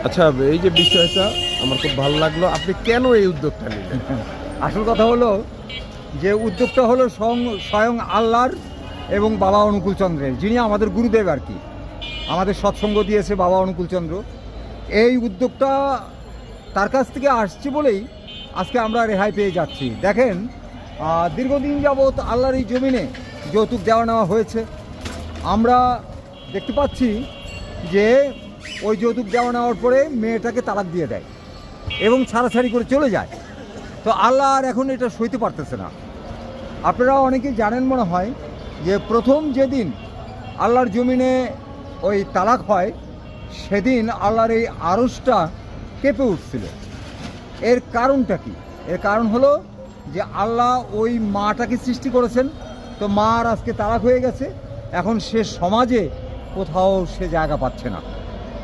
আচ্ছা, এই যে বিষয়টা আমার খুব ভালো লাগলো, আপনি কেন এই উদ্যোগটা নিলেন? আসল কথা হলো যে উদ্যোগটা হলো স্বয়ং আল্লাহর এবং বাবা অনুকূলচন্দ্রের, যিনি আমাদের গুরুদেব আর কি, আমাদের সৎসঙ্গ দিয়েছে বাবা অনুকূলচন্দ্র। এই উদ্যোগটা তার কাছ থেকে আসছে বলেই আজকে আমরা রেহাই পেয়ে যাচ্ছি। দেখেন, দীর্ঘদিন যাবৎ আল্লাহর এই জমিনে যৌতুক দেওয়া নেওয়া হয়েছে। আমরা দেখতে পাচ্ছি যে ওই যৌতুক দেওয়া নেওয়ার পরে মেয়েটাকে তালাক দিয়ে দেয় এবং ছাড়াছাড়ি করে চলে যায়। তো আল্লাহ আর এখন এটা সইতে পারতেছে না। আপনারা অনেকেই জানেন মনে হয় যে প্রথম যেদিন আল্লাহর জমিনে ওই তালাক হয় সেদিন আল্লাহর এই আরশটা কেঁপে উঠছিল। এর কারণটা কি? এর কারণ হলো যে আল্লাহ ওই মাটাকে সৃষ্টি করেছেন, তো মার আজকে তালাক হয়ে গেছে, এখন সে সমাজে কোথাও সে জায়গা পাচ্ছে না।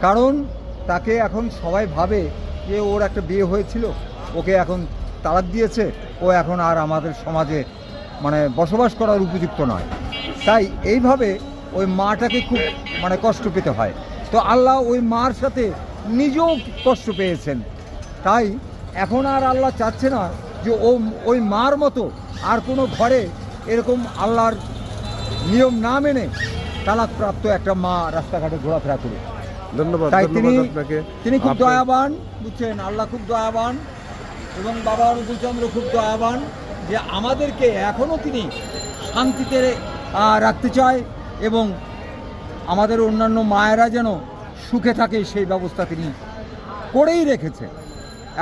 কারণ তাকে এখন সবাই ভাবে যে ওর একটা বিয়ে হয়েছিল, ওকে এখন তালাক দিয়েছে, ও এখন আর আমাদের সমাজে মানে বসবাস করার উপযুক্ত নয়। তাই এইভাবে ওই মাটাকে খুব মানে কষ্ট পেতে হয়। তো আল্লাহ ওই মার সাথে নিজেও কষ্ট পেয়েছেন। তাই এখন আর আল্লাহ চাচ্ছে না যে ওই মার মতো আর কোনো ঘরে এরকম আল্লাহর নিয়ম না মেনে তালাকপ্রাপ্ত একটা মা রাস্তাঘাটে ঘোরাফেরা করুক। ধন্যবাদ। তাই আপনাকে। তিনি খুব দয়াবান, বুঝছেন, আল্লাহ খুব দয়াবান এবং বাবা অনুকূলচন্দ্র খুব দয়াবান যে আমাদেরকে এখনও তিনি শান্তিতে রাখতে চায় এবং আমাদের অন্যান্য মায়েরা যেন সুখে থাকে সেই ব্যবস্থা তিনি করেই রেখেছে।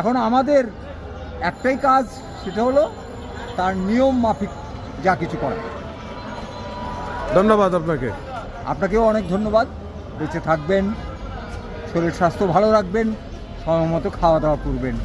এখন আমাদের একটাই কাজ, সেটা হলো তার নিয়ম মাফিক যা কিছু করা। ধন্যবাদ আপনাকে। আপনাকেও অনেক ধন্যবাদ। বেঁচে থাকবেন, শরীর স্বাস্থ্য ভালো রাখবেন, সময় মতো খাওয়া দাওয়া করবেন।